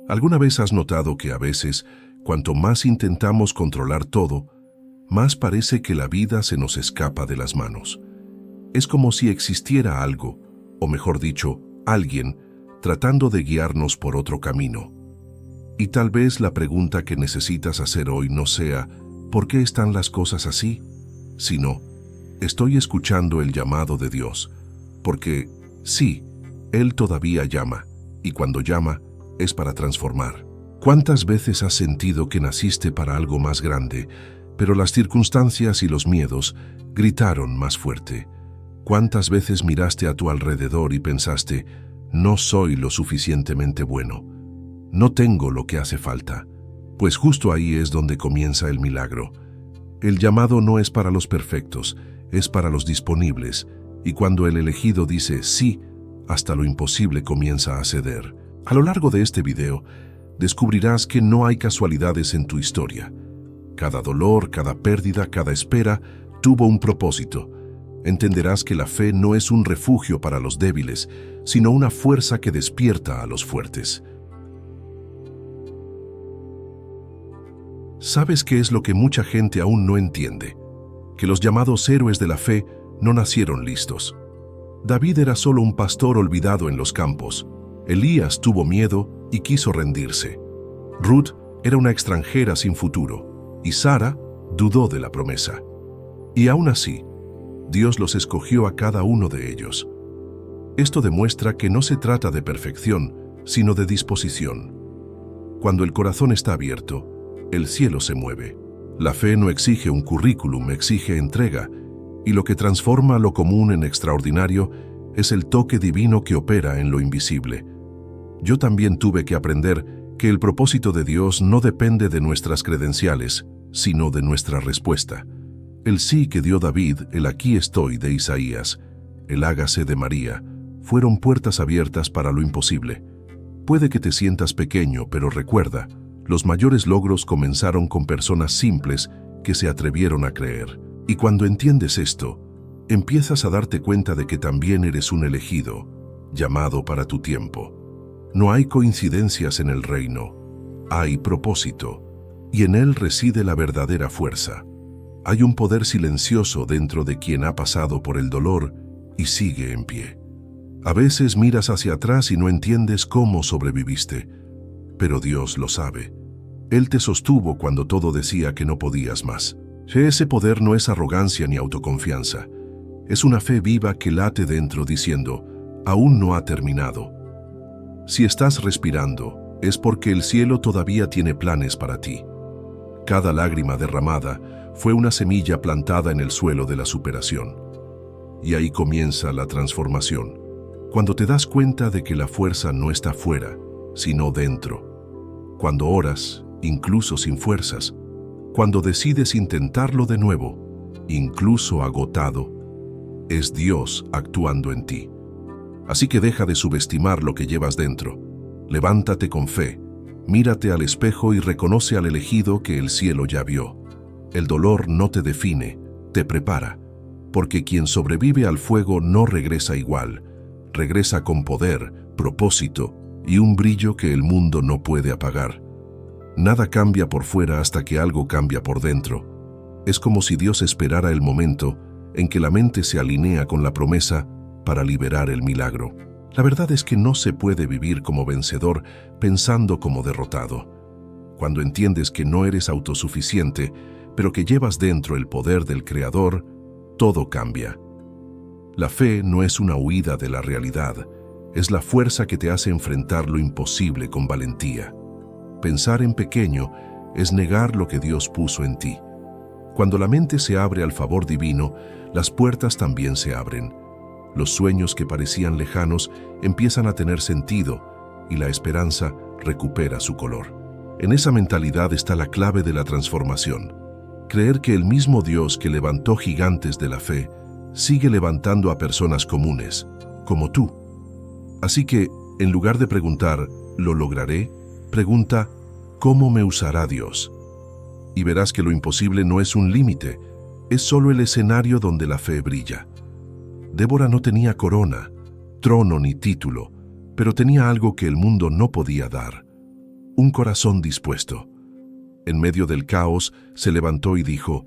¿Alguna vez has notado que a veces, cuanto más intentamos controlar todo, más parece que la vida se nos escapa de las manos? Es como si existiera algo, o mejor dicho, alguien, tratando de guiarnos por otro camino. Y tal vez la pregunta que necesitas hacer hoy no sea ¿por qué están las cosas así?, sino ¿estoy escuchando el llamado de Dios? Porque sí, Él todavía llama, y cuando llama es para transformar. ¿Cuántas veces has sentido que naciste para algo más grande, pero las circunstancias y los miedos gritaron más fuerte? ¿Cuántas veces miraste a tu alrededor y pensaste, no soy lo suficientemente bueno, no tengo lo que hace falta? Pues justo ahí es donde comienza el milagro. El llamado no es para los perfectos, es para los disponibles, y cuando el elegido dice sí, hasta lo imposible comienza a ceder. A lo largo de este video, descubrirás que no hay casualidades en tu historia. Cada dolor, cada pérdida, cada espera tuvo un propósito. Entenderás que la fe no es un refugio para los débiles, sino una fuerza que despierta a los fuertes. ¿Sabes qué es lo que mucha gente aún no entiende? Que los llamados héroes de la fe no nacieron listos. David era solo un pastor olvidado en los campos. Elías tuvo miedo y quiso rendirse. Ruth era una extranjera sin futuro, y Sara dudó de la promesa. Y aún así, Dios los escogió a cada uno de ellos. Esto demuestra que no se trata de perfección, sino de disposición. Cuando el corazón está abierto, el cielo se mueve. La fe no exige un currículum, exige entrega, y lo que transforma lo común en extraordinario es el toque divino que opera en lo invisible. Yo también tuve que aprender que el propósito de Dios no depende de nuestras credenciales, sino de nuestra respuesta. El sí que dio David, el aquí estoy de Isaías, el hágase de María, fueron puertas abiertas para lo imposible. Puede que te sientas pequeño, pero recuerda, los mayores logros comenzaron con personas simples que se atrevieron a creer. Y cuando entiendes esto, empiezas a darte cuenta de que también eres un elegido, llamado para tu tiempo. No hay coincidencias en el reino, hay propósito, y en él reside la verdadera fuerza. Hay un poder silencioso dentro de quien ha pasado por el dolor y sigue en pie. A veces miras hacia atrás y no entiendes cómo sobreviviste, pero Dios lo sabe. Él te sostuvo cuando todo decía que no podías más. Ese poder no es arrogancia ni autoconfianza. Es una fe viva que late dentro diciendo, aún no ha terminado. Si estás respirando, es porque el cielo todavía tiene planes para ti. Cada lágrima derramada fue una semilla plantada en el suelo de la superación. Y ahí comienza la transformación. Cuando te das cuenta de que la fuerza no está fuera, sino dentro. Cuando oras, incluso sin fuerzas. Cuando decides intentarlo de nuevo, incluso agotado, es Dios actuando en ti. Así que deja de subestimar lo que llevas dentro. Levántate con fe, mírate al espejo y reconoce al elegido que el cielo ya vio. El dolor no te define, te prepara, porque quien sobrevive al fuego no regresa igual, regresa con poder, propósito y un brillo que el mundo no puede apagar. Nada cambia por fuera hasta que algo cambia por dentro. Es como si Dios esperara el momento en que la mente se alinea con la promesa para liberar el milagro. La verdad es que no se puede vivir como vencedor pensando como derrotado. Cuando entiendes que no eres autosuficiente, pero que llevas dentro el poder del Creador, todo cambia. La fe no es una huida de la realidad, es la fuerza que te hace enfrentar lo imposible con valentía. Pensar en pequeño es negar lo que Dios puso en ti. Cuando la mente se abre al favor divino, las puertas también se abren. Los sueños que parecían lejanos empiezan a tener sentido y la esperanza recupera su color. En esa mentalidad está la clave de la transformación. Creer que el mismo Dios que levantó gigantes de la fe sigue levantando a personas comunes, como tú. Así que, en lugar de preguntar, ¿lo lograré?, pregunta, ¿cómo me usará Dios? Y verás que lo imposible no es un límite, es solo el escenario donde la fe brilla. Débora no tenía corona, trono ni título, pero tenía algo que el mundo no podía dar: un corazón dispuesto. En medio del caos, se levantó y dijo,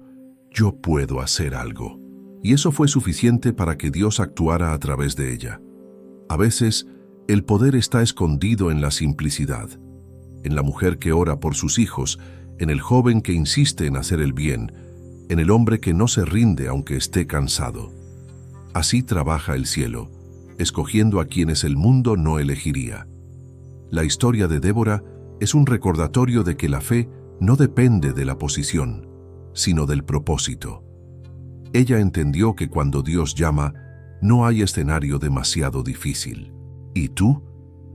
«Yo puedo hacer algo». Y eso fue suficiente para que Dios actuara a través de ella. A veces, el poder está escondido en la simplicidad, en la mujer que ora por sus hijos, en el joven que insiste en hacer el bien, en el hombre que no se rinde aunque esté cansado. Así trabaja el cielo, escogiendo a quienes el mundo no elegiría. La historia de Débora es un recordatorio de que la fe no depende de la posición, sino del propósito. Ella entendió que cuando Dios llama, no hay escenario demasiado difícil. ¿Y tú?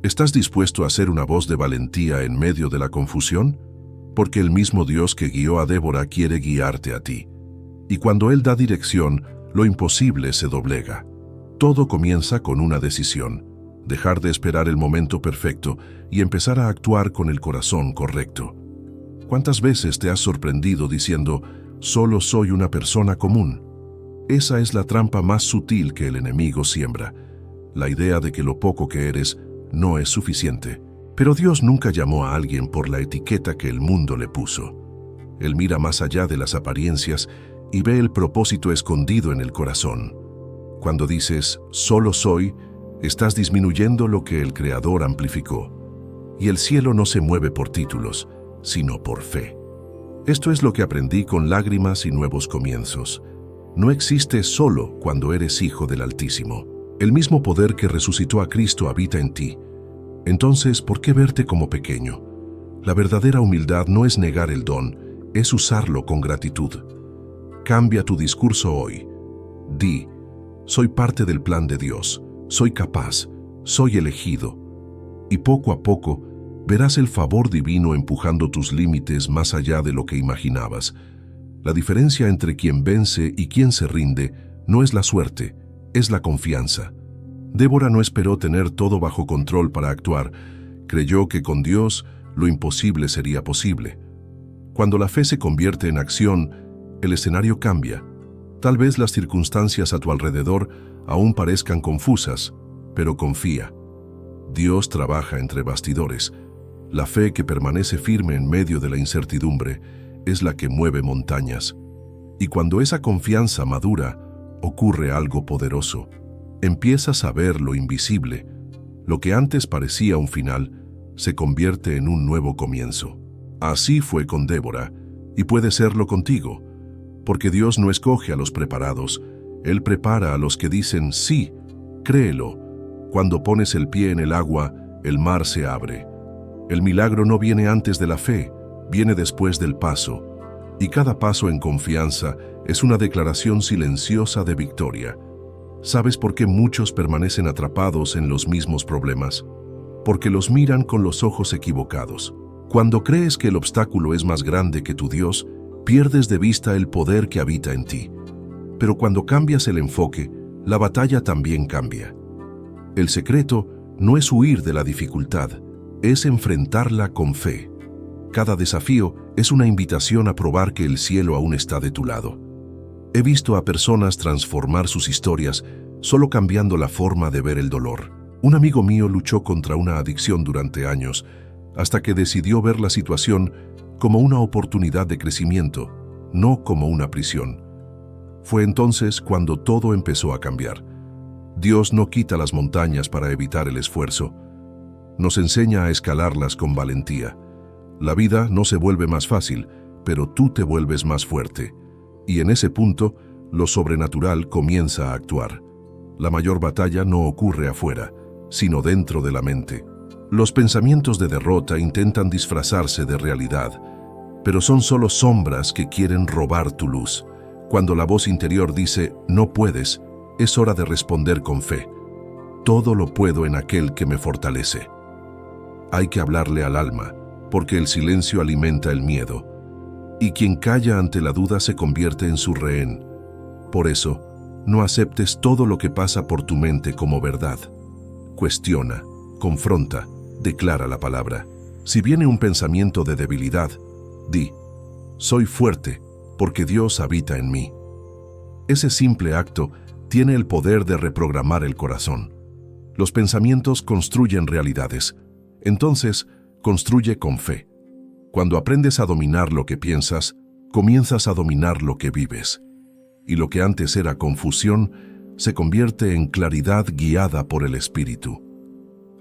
¿Estás dispuesto a ser una voz de valentía en medio de la confusión? Porque el mismo Dios que guió a Débora quiere guiarte a ti. Y cuando Él da dirección, lo imposible se doblega. Todo comienza con una decisión: dejar de esperar el momento perfecto y empezar a actuar con el corazón correcto. ¿Cuántas veces te has sorprendido diciendo, «Solo soy una persona común»? Esa es la trampa más sutil que el enemigo siembra, la idea de que lo poco que eres no es suficiente. Pero Dios nunca llamó a alguien por la etiqueta que el mundo le puso. Él mira más allá de las apariencias y ve el propósito escondido en el corazón. Cuando dices, «Solo soy», estás disminuyendo lo que el Creador amplificó. Y el cielo no se mueve por títulos, sino por fe. Esto es lo que aprendí con lágrimas y nuevos comienzos. No existe solo cuando eres hijo del Altísimo. El mismo poder que resucitó a Cristo habita en ti. Entonces, ¿por qué verte como pequeño? La verdadera humildad no es negar el don, es usarlo con gratitud. Cambia tu discurso hoy. Di, soy parte del plan de Dios, soy capaz, soy elegido. Y poco a poco, verás el favor divino empujando tus límites más allá de lo que imaginabas. La diferencia entre quien vence y quien se rinde no es la suerte, es la confianza. Débora no esperó tener todo bajo control para actuar. Creyó que con Dios lo imposible sería posible. Cuando la fe se convierte en acción, el escenario cambia. Tal vez las circunstancias a tu alrededor aún parezcan confusas, pero confía. Dios trabaja entre bastidores. La fe que permanece firme en medio de la incertidumbre es la que mueve montañas. Y cuando esa confianza madura, ocurre algo poderoso. Empiezas a ver lo invisible. Lo que antes parecía un final, se convierte en un nuevo comienzo. Así fue con Débora, y puede serlo contigo. Porque Dios no escoge a los preparados, Él prepara a los que dicen sí, créelo. Cuando pones el pie en el agua, el mar se abre. El milagro no viene antes de la fe, viene después del paso. Y cada paso en confianza es una declaración silenciosa de victoria. ¿Sabes por qué muchos permanecen atrapados en los mismos problemas? Porque los miran con los ojos equivocados. Cuando crees que el obstáculo es más grande que tu Dios, pierdes de vista el poder que habita en ti. Pero cuando cambias el enfoque, la batalla también cambia. El secreto no es huir de la dificultad, es enfrentarla con fe. Cada desafío es una invitación a probar que el cielo aún está de tu lado. He visto a personas transformar sus historias solo cambiando la forma de ver el dolor. Un amigo mío luchó contra una adicción durante años, hasta que decidió ver la situación como una oportunidad de crecimiento, no como una prisión. Fue entonces cuando todo empezó a cambiar. Dios no quita las montañas para evitar el esfuerzo. Nos enseña a escalarlas con valentía. La vida no se vuelve más fácil, pero tú te vuelves más fuerte. Y en ese punto, lo sobrenatural comienza a actuar. La mayor batalla no ocurre afuera, sino dentro de la mente. Los pensamientos de derrota intentan disfrazarse de realidad, pero son solo sombras que quieren robar tu luz. Cuando la voz interior dice, no puedes, es hora de responder con fe. Todo lo puedo en aquel que me fortalece. Hay que hablarle al alma, porque el silencio alimenta el miedo, y quien calla ante la duda se convierte en su rehén. Por eso, no aceptes todo lo que pasa por tu mente como verdad. Cuestiona, confronta, declara la palabra. Si viene un pensamiento de debilidad, di, soy fuerte, porque Dios habita en mí. Ese simple acto tiene el poder de reprogramar el corazón. Los pensamientos construyen realidades. Entonces, construye con fe. Cuando aprendes a dominar lo que piensas, comienzas a dominar lo que vives. Y lo que antes era confusión, se convierte en claridad guiada por el Espíritu.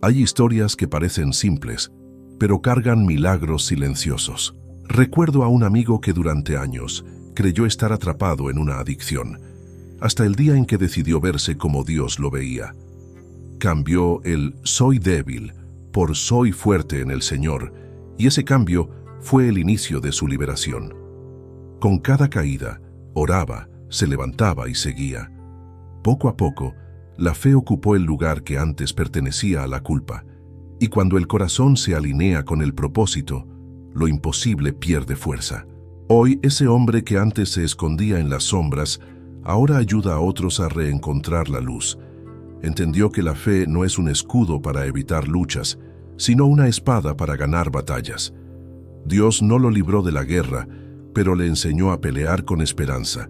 Hay historias que parecen simples, pero cargan milagros silenciosos. Recuerdo a un amigo que durante años creyó estar atrapado en una adicción, hasta el día en que decidió verse como Dios lo veía. Cambió el «soy débil» por «soy fuerte en el Señor», y ese cambio fue el inicio de su liberación. Con cada caída, oraba, se levantaba y seguía. Poco a poco, la fe ocupó el lugar que antes pertenecía a la culpa, y cuando el corazón se alinea con el propósito, lo imposible pierde fuerza. Hoy, ese hombre que antes se escondía en las sombras, ahora ayuda a otros a reencontrar la luz. Entendió que la fe no es un escudo para evitar luchas, sino una espada para ganar batallas. Dios no lo libró de la guerra, pero le enseñó a pelear con esperanza.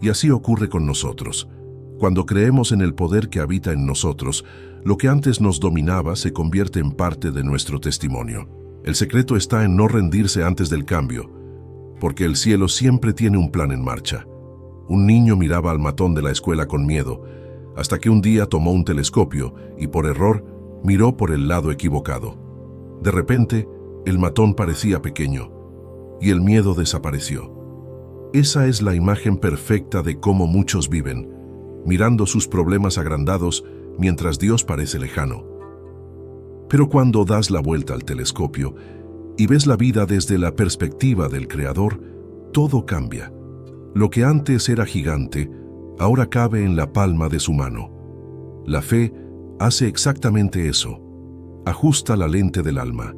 Y así ocurre con nosotros. Cuando creemos en el poder que habita en nosotros, lo que antes nos dominaba se convierte en parte de nuestro testimonio. El secreto está en no rendirse antes del cambio, porque el cielo siempre tiene un plan en marcha. Un niño miraba al matón de la escuela con miedo, hasta que un día tomó un telescopio y por error miró por el lado equivocado. De repente, el matón parecía pequeño y el miedo desapareció. Esa es la imagen perfecta de cómo muchos viven, mirando sus problemas agrandados mientras Dios parece lejano. Pero cuando das la vuelta al telescopio y ves la vida desde la perspectiva del Creador, todo cambia. Lo que antes era gigante, ahora cabe en la palma de su mano. La fe hace exactamente eso. Ajusta la lente del alma.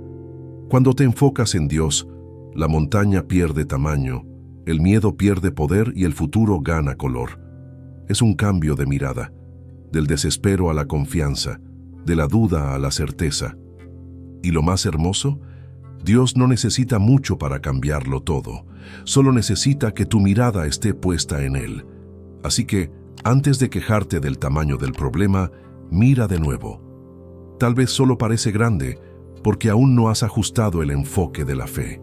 Cuando te enfocas en Dios, la montaña pierde tamaño, el miedo pierde poder y el futuro gana color. Es un cambio de mirada, del desespero a la confianza, de la duda a la certeza. Y lo más hermoso, Dios no necesita mucho para cambiarlo todo, solo necesita que tu mirada esté puesta en Él. Así que, antes de quejarte del tamaño del problema, mira de nuevo. Tal vez solo parece grande, porque aún no has ajustado el enfoque de la fe.